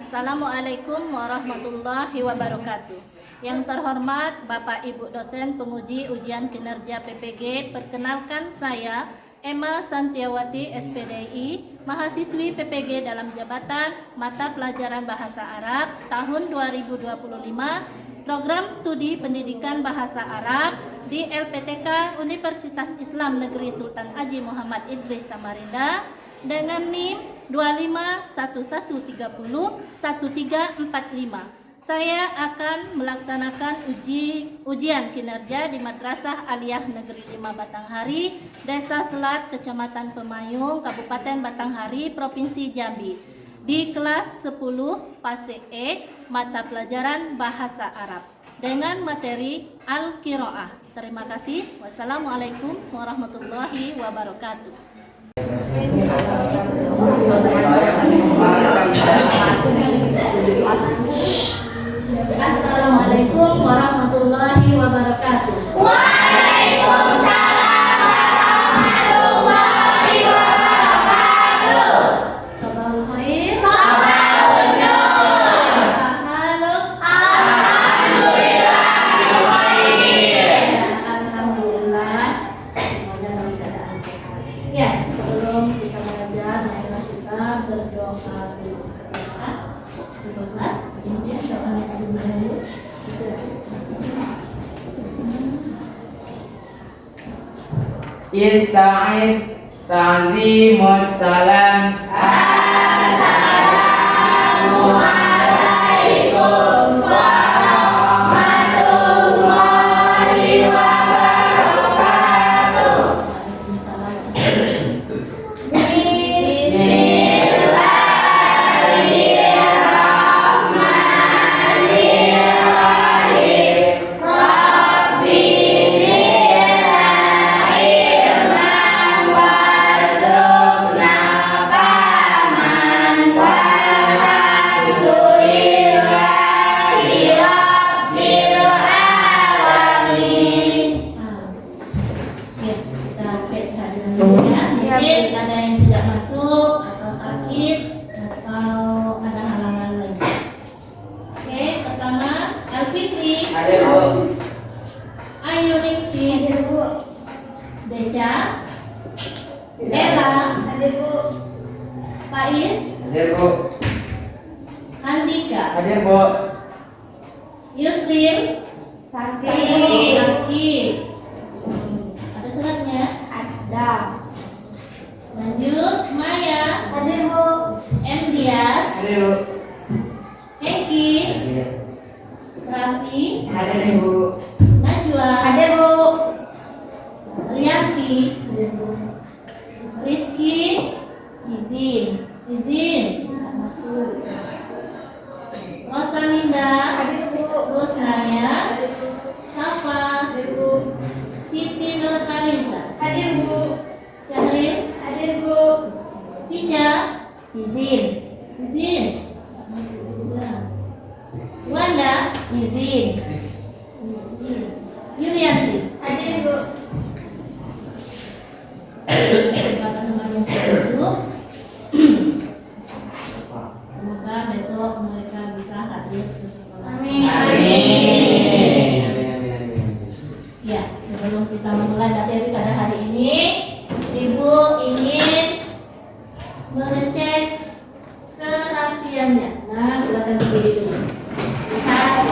Assalamualaikum warahmatullahi wabarakatuh. Yang terhormat Bapak Ibu dosen penguji ujian kinerja PPG, perkenalkan saya Emma Santiawati SPDI, mahasiswi PPG dalam jabatan mata pelajaran Bahasa Arab tahun 2025, program studi pendidikan Bahasa Arab di LPTK Universitas Islam Negeri Sultan Haji Muhammad Idris Samarinda dengan NIM 2511301345. Saya akan melaksanakan ujian kinerja di Madrasah Aliyah Negeri 5 Batanghari, Desa Selat, Kecamatan Pemayung, Kabupaten Batanghari, Provinsi Jambi, di kelas 10 Fase E, mata pelajaran Bahasa Arab dengan materi Al-Qiraah. Terima kasih. Wassalamualaikum warahmatullahi wabarakatuh. Assalamualaikum warahmatullahi wabarakatuh. Waalaikumsalam warahmatullahi wabarakatuh. Sabahul khair. Sabahun nur. Alhamdulillah khair. Alhamdulillah. Semoga dalam keadaan sehat. Ya, sebelum kita belajar, marilah kita berdoa dulu. Kemudian doanya dulu. Ista'id ta'zimus salam. Assalamualaikum warahmatullahi wabarakatuh. Mungkin ada yang tidak masuk atau sakit atau ada halangan lain. Oke, pertama Alfitri, Hadir, Bu. Ayu Ningsi, Deca, Ella, Faiz, Hadir, Bu. Andika, Hadir, Bu. Yusril, Sakit. Ada suratnya? Ada. Lanjut, Maya, Hadir Bu. M. Dias, Hadir, Bu. Hengki, Hadir. Raffi, Hadir, Bu. Najwa, Hadir Bu. Rianti, Rizky, izin, Rosalinda, Hadir Bu. Rosnaya, Safa, Siti Nurkaliza, Hadir Bu. Syahril, Hadir Bu. Pica, izin, Wanda, izin, Yulianti, Hadir Bu. teman-teman yang duduk. Semoga besok mereka bisa hadir ke sekolah. Amin. Ya, sebelum kita memulai materi pada hari ini, Ibu ingin mengecek kerapiannya. Nah, silakan berdiri dulu. Lihat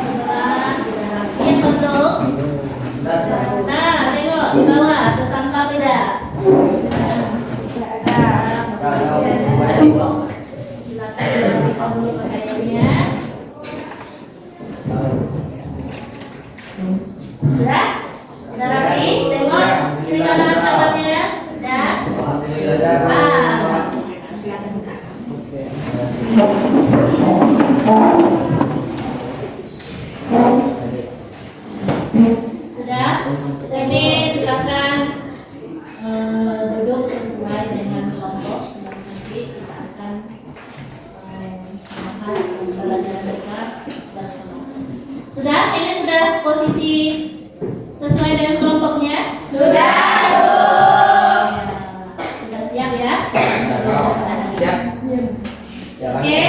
sebelah, sudah rapi belum? Nah, tengok di bawah, tersampah tidak? Silakan dirapikan dulu pakaiannya. Sudah? Sudah rapi? Tengok kiri kanan kamarnya. Sudah? Silakan. Sudah? Jadi silakan duduk sesuai dengan kelompok dan nanti kita akan membahas pembelajaran mereka bersama. Sudah? Ini sudah posisi sesuai dengan kelompoknya? Sudah Bu. Sudah siap ya? Siap. Oke.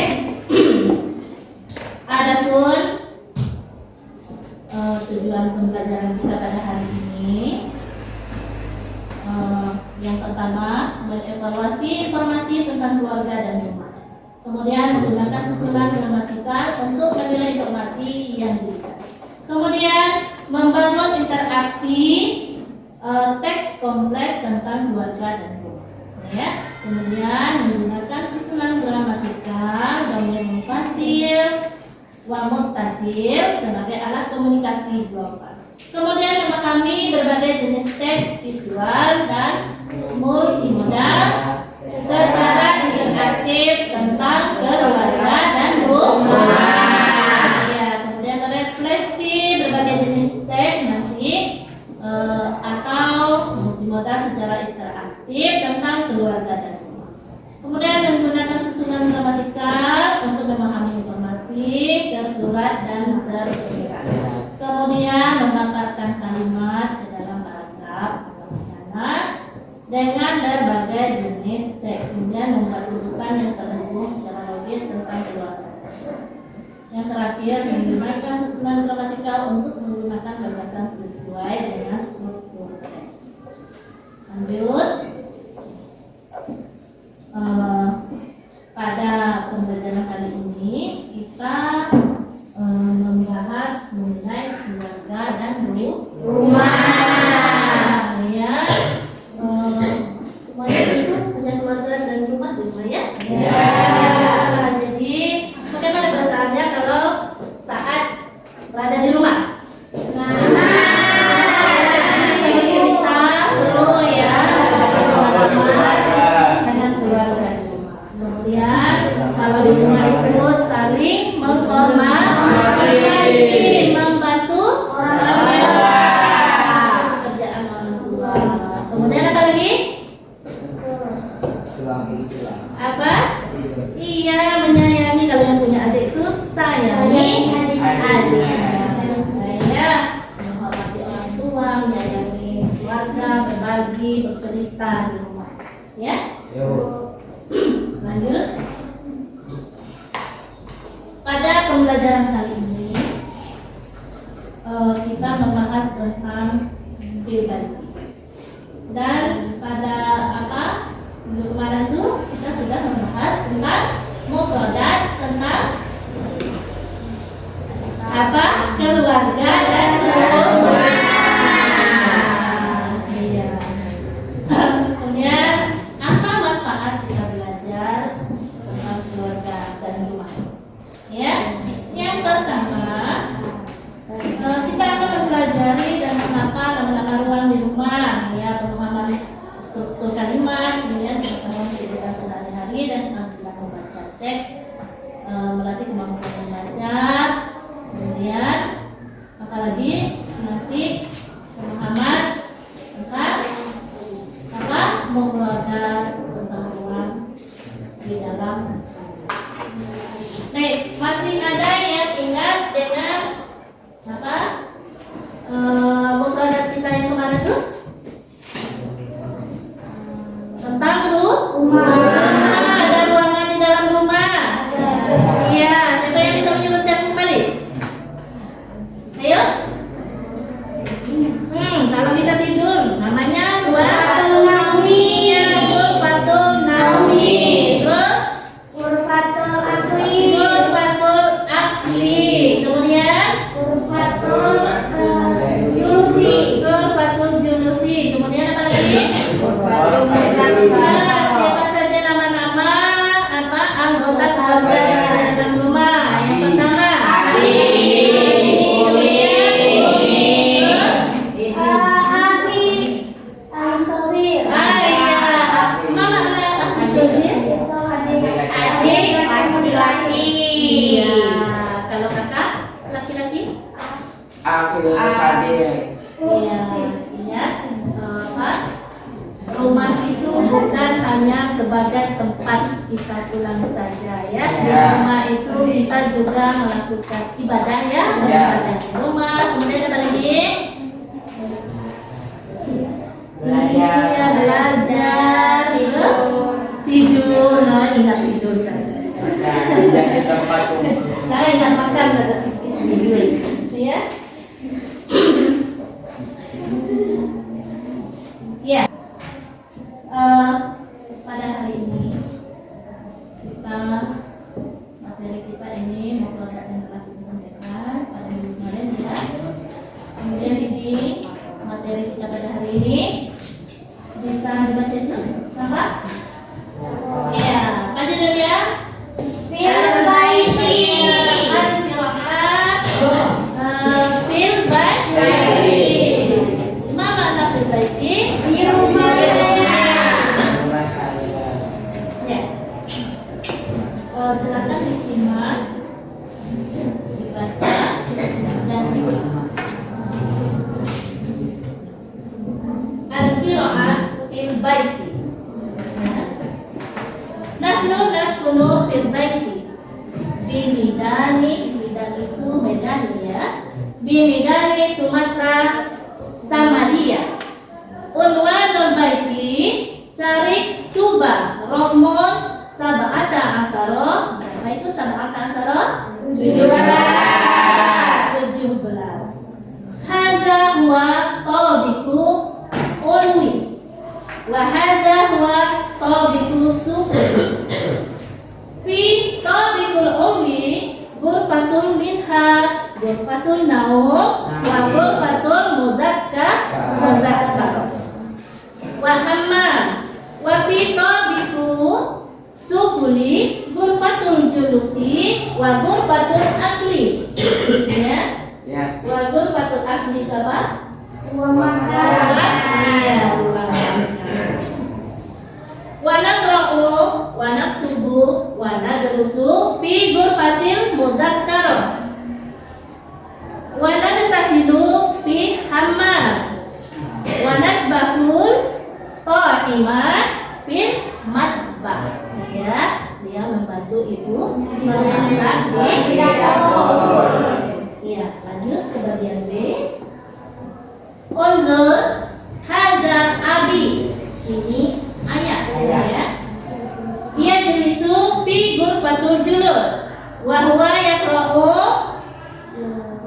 pertama, mengevaluasi informasi tentang keluarga dan rumah. Kemudian menggunakan susunan gramatikal untuk menilai informasi yang diberikan. Kemudian membangun interaksi teks kompleks tentang keluarga dan rumah. Ya. Kemudian menggunakan susunan gramatikal, domain fasil, wa muttasil sebagai alat komunikasi global. Kemudian memahami berbagai jenis teks visual dan multimodal secara interaktif tentang keluarga dan rumah. Ya, kemudian merefleksi berbagai jenis teks nanti atau multimodal secara interaktif tentang keluarga dan rumah. Kemudian menggunakan susunan gramatikal untuk memahami informasi tersurat dan tersirat. Kemudian memaparkan kalimat ke dalam paragraf atau rencana dengan berbagai jenis teks. Kemudian membuat rujukan yang terhubung secara logis tentang keluarga. Yang terakhir, menggunakan susunan gramatikal untuk menggunakan gagasan sesuai dengan struktur teks. Lanjut. Pada pembelajaran kali ini kita membahas mengenai keluarga dan rumah. Ya, semuanya itu punya keluarga dan rumah di rumah ya. Jadi bagaimana perasaannya kalau saat berada di rumah? Kita seru ya, dengan keluarga di rumah. Kemudian kalau di rumah itu saling menghormati, membantu pekerjaan orang tua. Kemudian apa lagi? Apa? Iya, menyayangi. Kalau yang punya adik itu sayangi adik. Saya menghormati orang tua, menyayangi keluarga, berbagi, bercerita di rumah. Ya? Lanjut. Pada pembelajaran kali ini kita membahas tentang pribadi. Dan pada minggu kemarin tuh kita sudah membahas tentang mufradat, tentang keluarga dan rumah. Iya. Kemudian apa manfaat kita belajar tentang keluarga dan rumah? Ya, yang pertama kita akan mempelajari dan menata nama-nama ruang di rumah, ya, pemahaman struktur kalimat, kemudian pengetahuan kehidupan sehari-hari dan kemampuan membaca teks, melatih kemampuan membaca, kemudian apalagi nanti pemahaman tentang mufradat, tentang ruang di dalam. Nih, masih ada yang ingat dengan mufradat kita yang kemarin tuh? Tentang rumah. Ada ruangan di dalam rumah. Iya, siapa yang bisa menyebutkan kembali? Ayo. Kalau kita tidur, namanya Ghurfatul Naumi. Iya, Ghurfatul Naumi. Terus Ghurfatul Akli. Ghurfatul Akli. Kemudian Ghurfatul Julusi. Ghurfatul Julusi. Kemudian apa lagi? Nah, siapa saja nama-nama anggota keluarga yang ada dalam rumah? Yang pertama, Akhi Al-Soghir. Mama Akhi Soghir. Adik laki-laki. Iya. Kalau kakak laki-laki? Akhirul hadir. Iya. Ingat rumah itu bukan hanya sebagai tempat kita pulang saja ya. Di rumah itu kita juga melakukan ibadah ya. Beribadah di rumah. Kemudian apa lagi? Iya, belajar. Terus tidur. Nah, ingat tidur saja. Jadi tempat umum. Karena ingat makan kata Siti tidur. Ya. Ya. Bimidani, Bimidani itu Medan ya. Bimidani Sumatera Samalia. Unwanul baiti Syarik Tuba Rohmun Sab'ata Asaro. Berapa itu Sab'ata Asaro? 17. Hadza huwa tabiqu ulwi wa hadza huwa tabiqu sufli. Fi tabiqul ulwi ghurfatun minha ghurfatun naum wa ghurfatul muzakkar. Wa hammam wa fi tabiqu sufli ghurfatul julusi wa ghurfatul akli. Ya. Ya. Wa ghurfatul akli apa? Wa makan. Iya, wa naqra'u wa naktubu wa nadrusu fi ghurfatil muzakkar. Wa nadtasilu fi hammam. Wa nadbahul qa'imah fil matbah. Ya, dia membantu ibu memasak di dapur. Ya, lanjut ke bagian B. Unzur hadza abi. Ini ayah ya. Ia jelisu fi ghurfatul julus wa huwa yaqra'u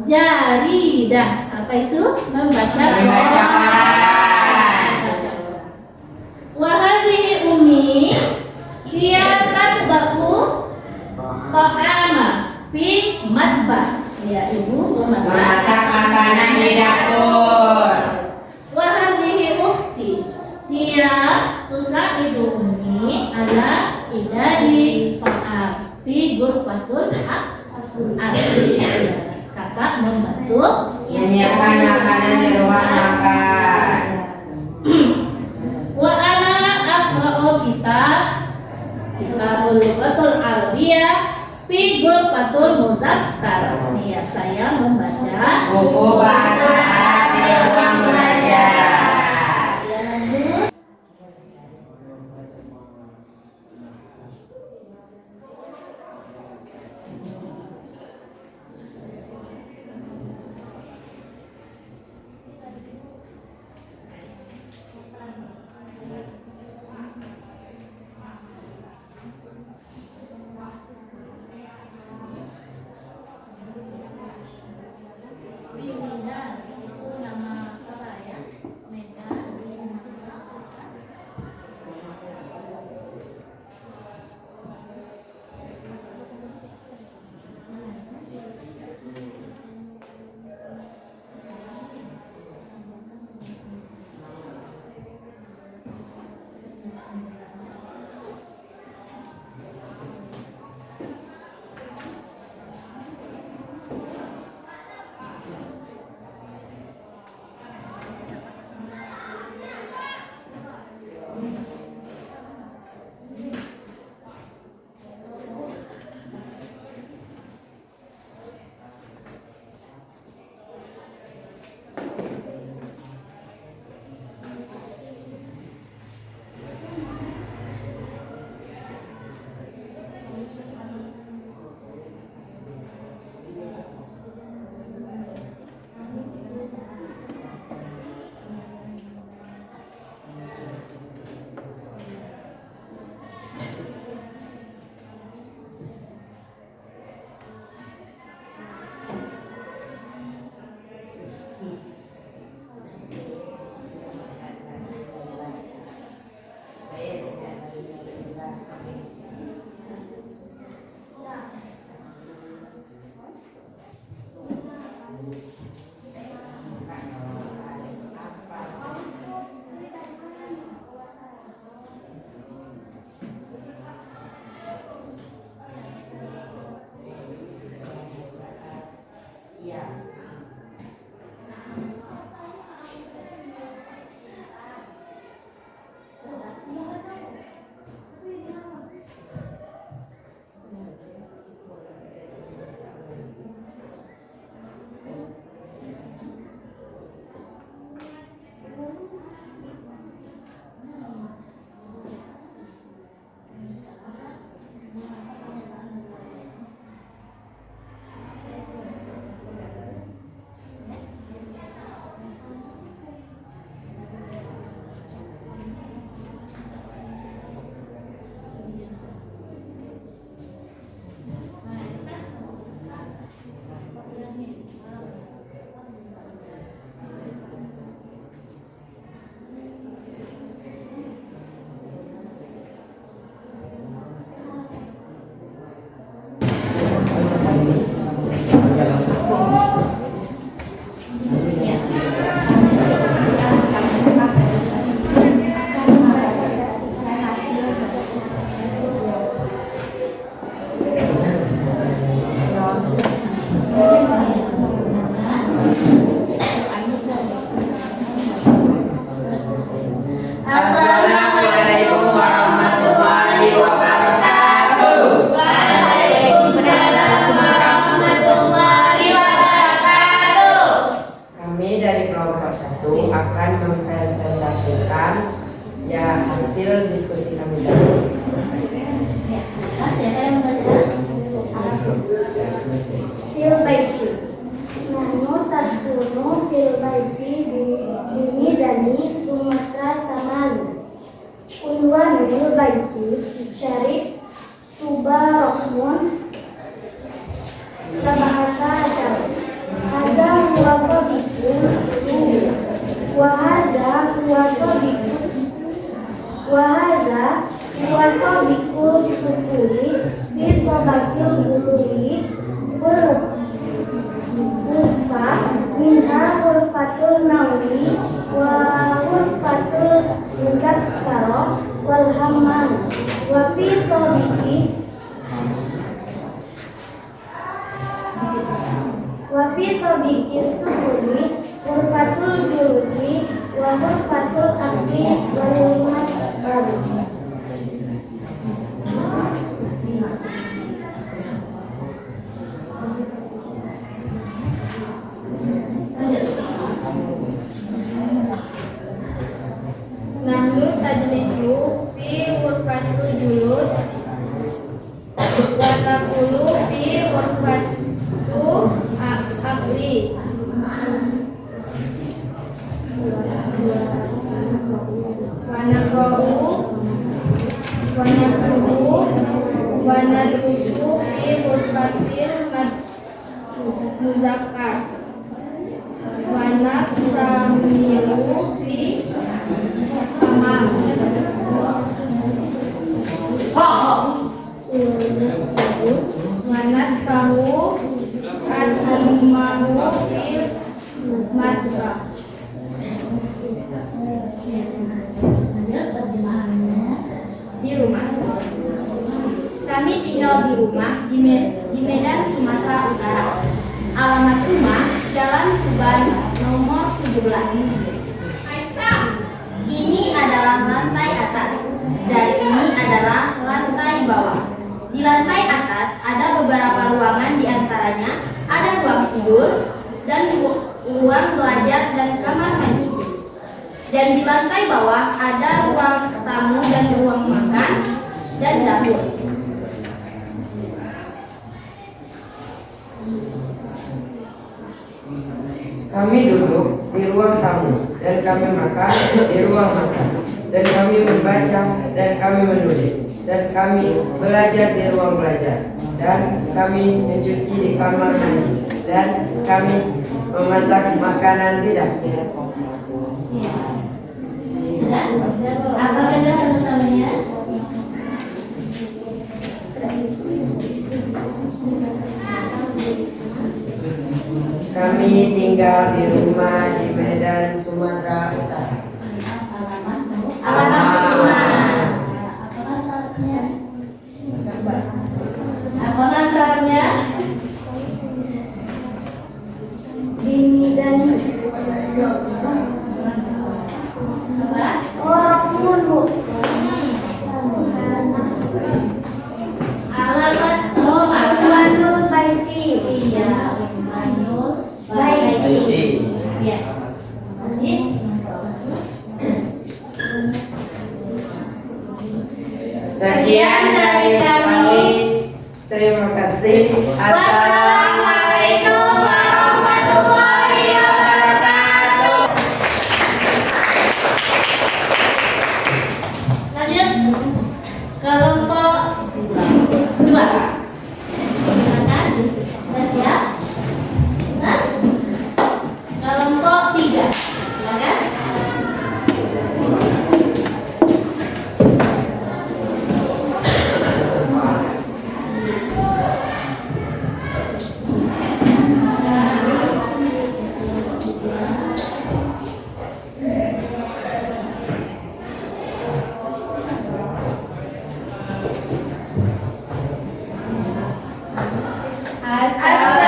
jaridah. Apa itu? Membaca wa hadhihi ummi hiya tatbaqu ta'ama fi matbah. Ya, ibu memasak Masak makanan di dapur. wa hadhihi ukhti hiya tusaidu ummi ala idari ta'am fi ghurfatul akli. Kakak membantu Menyiapkan makanan di ruang makan. wa ana aqra'u kitabul lughatul arabiyyah fi ghurfatul muzakkar. Ya, saya membaca Buku bahasa Arab di ruang belajar. Ya, lanjut. Bimina itu nama apa Wa fi tabiqis sukuni hurfatul julusi wa hurfatul akli wa limat baru. Nahnu tajlisu fi hurfatul julus wa naqulu fi hurfatu akli wa naqra'u wa naktubu wa nalusu fi hurfatil muzakkar wa naksamiru fi amam wanat tahu atimahu fil madra. Di rumah. Kami tinggal di rumah di Medan, Sumatera Utara. Alamat rumah Jalan Tuban nomor 17. Ini adalah lantai atas dan ini adalah lantai bawah. Di lantai atas ada beberapa ruangan, diantaranya ada ruang tidur dan ruang belajar dan kamar mandi. Dan di lantai bawah ada ruang tamu dan ruang makan dan dapur. Kami duduk di ruang tamu dan kami makan di ruang makan, dan kami membaca dan kami menulis, dan kami belajar di ruang belajar, dan kami mencuci di kamar mandi, dan kami memasak makanan di dapur. Sudah? Apa beda satu-samanya? Kami tinggal di rumah di Medan, Sumatera Utara. Alamat rumah. Apakah syaratnya? Apakah syaratnya? Ini dan Apa? orang Bu. Alamat rumah. Manul Baiti. Iya, Manul Baiti. Iya. Ini Sekian dari kami. Terima kasih. Wassalamualaikum warahmatullahi wabarakatuh. lanjut kelompok 2. Silakan. Sudah siap? Nah, kelompok 3. Silakan.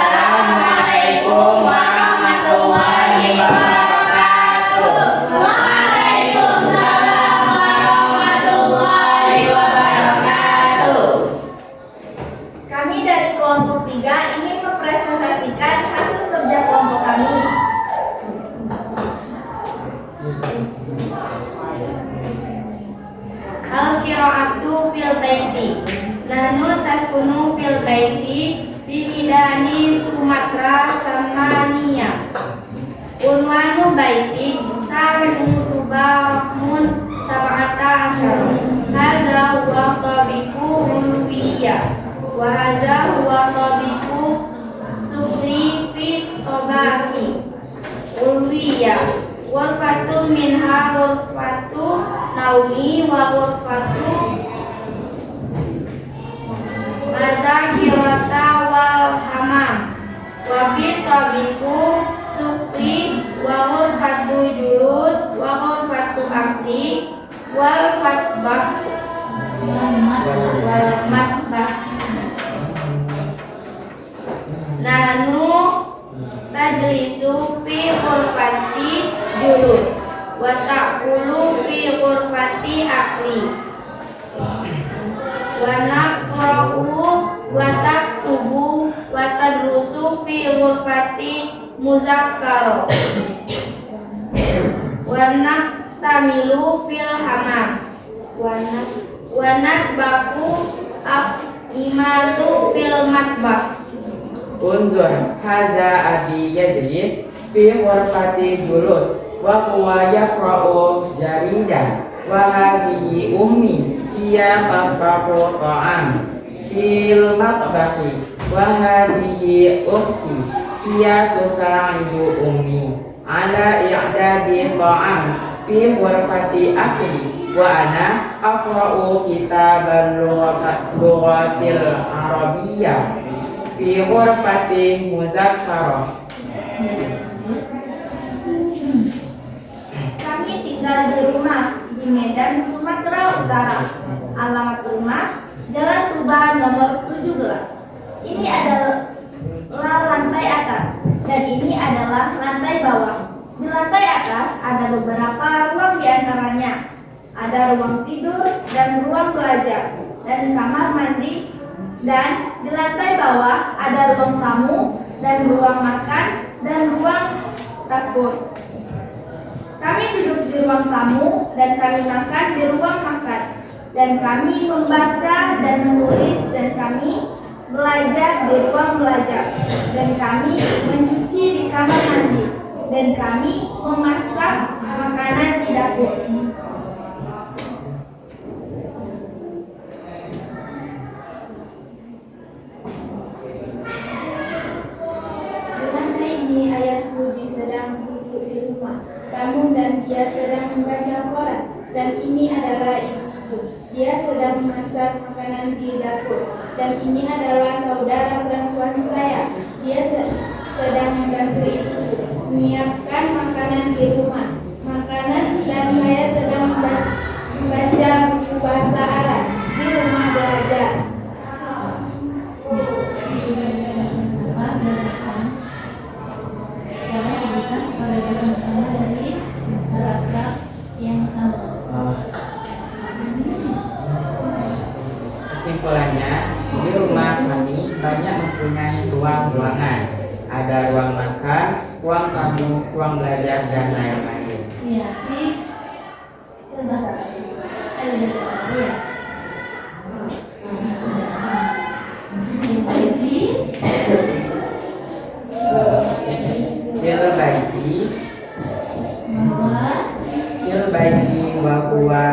Assalamualaikum warahmatullahi wabarakatuh. Waalaikumsalam warahmatullahi wabarakatuh. Kami dari kelompok 3 ingin mempresentasikan hasil kerja kelompok kami. Al-qiraatu fil baiti. Nahnu taskunu fil baiti bimidani Sumatera Samania. Unwanu baiti Sa'imu Tubarakmun Sab'ata Asyar. Haza huwa tabiku ulwiyah wa haza huwa tabiku sufli fit tobaki ulwiyah. Ghurfatu minha ghurfatu naumi wa ghurfatu mazakirata wal hamam wa fi tabiku sukri wa ghurfatu julus wa ghurfatu akli wal fatbah wal matbah. Nah, tajlisu fi ghurfati julus wa ta'kulu fi ghurfati akli wa naqra'u wa taktubu wa tadrusu fi ghurfati muzakkaro wa naktamilu fil hamam wa natbaku imatu fil matbah. Unzur haza abi yajlis fi ghurfati julus wa huwa yaqra'u jaridan wa hazihi ummi hiya tatbaqu ta'am fil matbahi wa hazihi ukhti hiya tusa'idu ummi ala i'dadi ta'am fi ghurfati akli wa ana aqra'u kitaban lughatil arabiyyah fi ghurfati muzakkara. Kami tinggal di rumah di Medan, Sumatera Utara. Alamat rumah Jalan Tuban nomor 17. Ini adalah lantai atas dan ini adalah lantai bawah. Di lantai atas ada beberapa ruang di antaranya. Ada ruang tidur dan ruang belajar dan kamar mandi, dan di lantai bawah ada ruang tamu dan ruang makan dan ruang dapur. Kami duduk di ruang tamu dan kami makan di ruang makan, dan kami membaca dan menulis, dan kami belajar di ruang belajar, dan kami mencuci di kamar mandi, dan kami memasak makanan di dapur. Tamu dan dia sedang membaca koran, dan ini adalah ibuku. Dia sedang memasak makanan di dapur, dan ini adalah saudara perempuan saya. Dia sedang membantu ibuku menyiapkan makanan di rumah. Makanan, dan saya sedang membaca buku bahasa Arab di rumah belajar. Kesimpulannya, di rumah kami banyak mempunyai ruang-ruangan. Ada ruang makan, ruang tamu, ruang belajar, dan lain-lain. Iya, di bahasa iya. Fil baiti wa huwa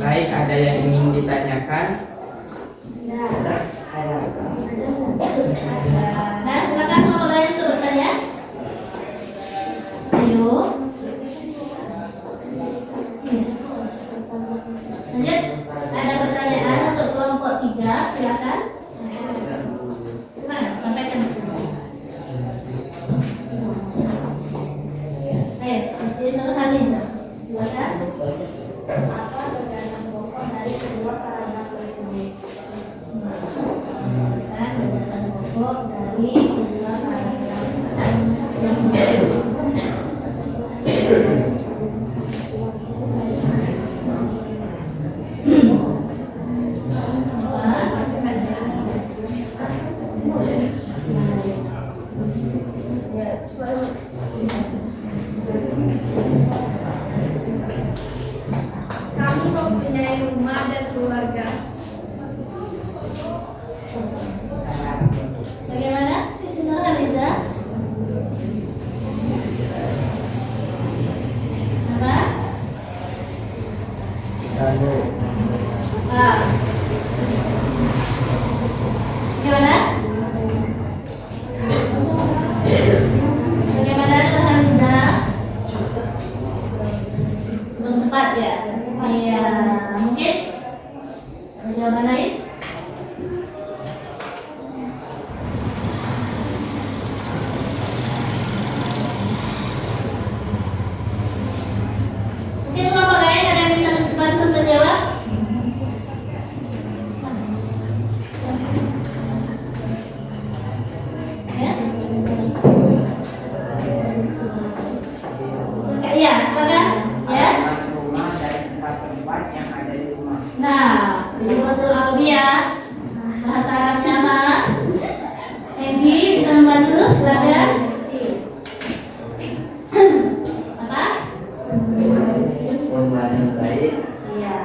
Baik, ada yang ingin ditanyakan? Nah, silakan kalau lain untuk bertanya. Ayo. Lanjut. Ada pertanyaan untuk kelompok 3, silakan. Nah, sampaikan. Siti Nurhaliza, silakan. Apa berdasar pokok dari kedua paragraf tersebut? Berdasar pokok dari kedua paragraf yang berikut. mencintai rumah dan keluarga. Bagaimana? Nurhaliza? Apa? Ah. Gimana? Bagaimana Nurhaliza? Belum tepat ya? Iya, mungkin ada jawaban lain? Mungkin kelompok lain ada yang bisa bantu menjawab? Ya? Iya, silakan. Ya? Rumah dari tempat-tempat yang ada di rumah. Nah, ini betul Alvia. Bahasa Arabnya apa? Egi bisa membantu? Silakan. Apa? Rumah yang baik Iya.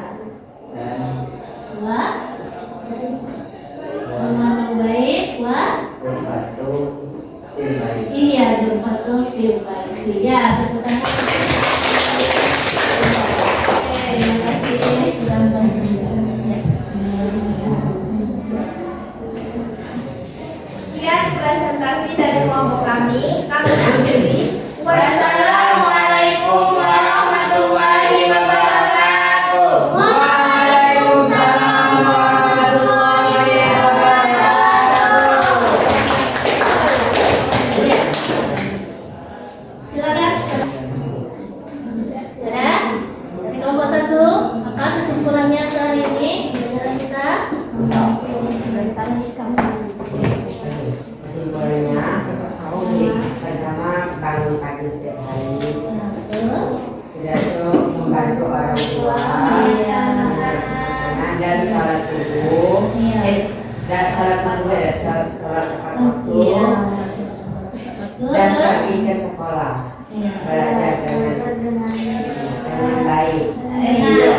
dan Dua. Rumah yang baik. Dua. berbatu yang baik. Iya, jumpa tuh fil baik. Iya, tepuk tangan. Oke, terima kasih sudah membantu. Ya. Sekian presentasi dari kelompok kami. Kami akhiri. Wassalamualaikum warahmatullahi wabarakatuh. Waalaikumsalam warahmatullahi wabarakatuh. Iya. Silakan. Ya, dari kelompok 1, apa kesimpulannya hari ini pelajaran kita? Kesimpulannya, aku pertama bangun pagi setiap hari. Nah, terus? Sudah itu membantu orang tua. Iya. Dan salat subuh. Iya. Dan salat subuh ya, salat tepat waktu. Iya. Dan Terus? pergi ke sekolah. Iya. Belajar dengan baik. Iya.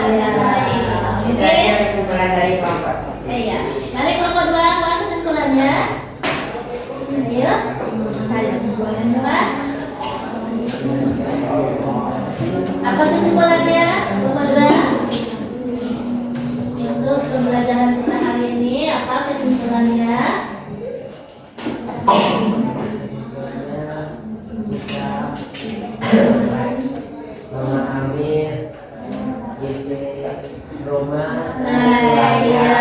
Itu aja kesimpulan dari kelompok. Iya. Dari kelompok 2, apa kesimpulannya? Ayo. Kesimpulannya apa? Apa kesimpulannya? Kelompok 2? Untuk pembelajaran kita hari ini, apa kesimpulannya? Memahami isi rumah. Nah, iya.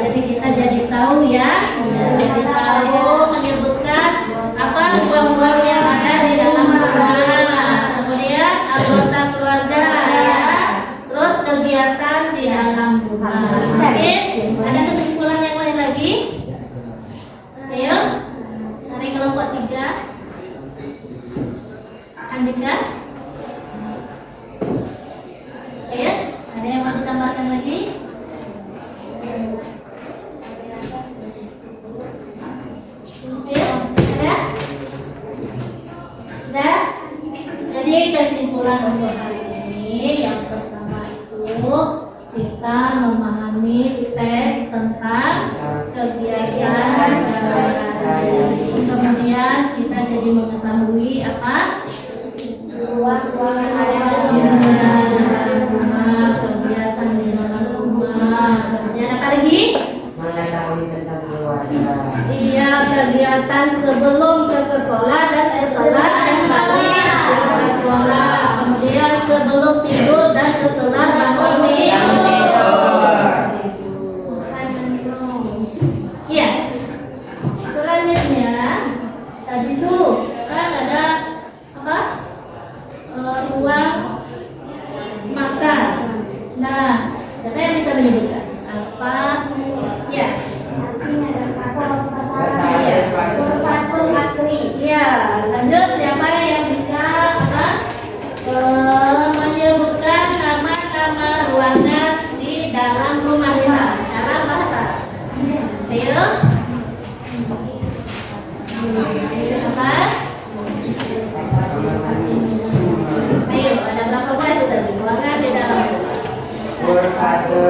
Jadi kita jadi tahu ya, bisa jadi tahu menyebutkan apa ruang-ruang yang ada di dalam rumah. Kemudian anggota keluarga ya. Terus kegiatan di dalam rumah. Mungkin ada kesimpulan yang lain lagi? Ayo, dari kelompok 3. Andika. Ayo, ada yang mau ditambahkan lagi? Ayo, ada? Sudah? Jadi kesimpulan untuk hari ini yang pertama itu kita memahami teks tentang kegiatan sehari-hari. Kemudian kita jadi mengetahui apa? Ruang-ruang yang ada di dalam rumah, kegiatan di dalam rumah. Kemudian apa lagi? Mengetahui tentang keluarga. Iya, kegiatan sebelum ke sekolah dan setelah kembali ke sekolah. Kemudian sebelum tidur dan setelah bangun tidur. Iya. Selanjutnya tadi tuh kan ada apa? Ruang makan. Nah, siapa yang bisa menyebutkan apa? Ya. Iya, lanjut siapa yang bisa apa? Menyebutkan nama-nama ruangan di dalam rumah kita dalam bahasa. Ayo. Apa? Ayo, ada berapa buah itu tadi? Ruangan di dalam. Berpatu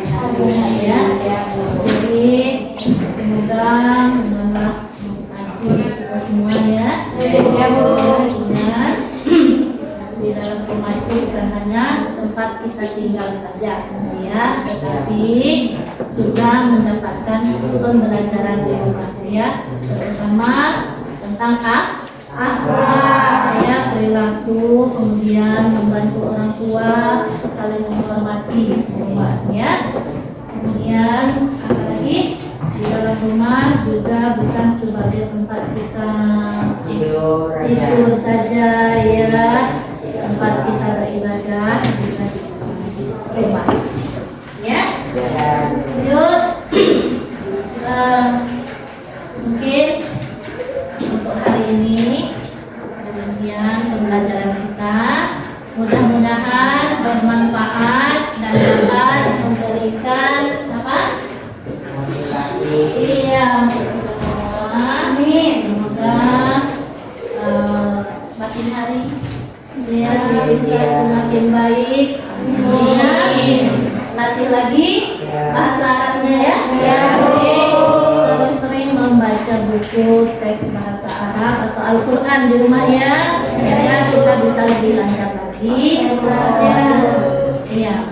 hari-harinya ya. Jadi semoga menambah kasih kita semua ya. Ya Bu. Ingat, di dalam rumah itu bukan hanya tempat kita tinggal saja ya, tetapi juga mendapatkan pembelajaran di rumah ya, terutama tentang akhlak ya, perilaku, kemudian membantu orang tua, saling menghormati rumah ya. Kemudian apalagi di dalam rumah juga bukan sebagai tempat kita tidur saja ya, tempat kita beribadah juga di rumah ya. Lanjut, mungkin untuk hari ini demikian pembelajaran kita, mudah-mudahan bermanfaat dan dapat memberikan apa? Iya, untuk kita semua. Semoga makin hari ya bisa semakin baik. Latih lagi bahasa Arabnya ya. Sering-sering membaca buku teks bahasa Arab atau Al-Quran di rumah ya, agar kita bisa lebih lancar lagi. Iya.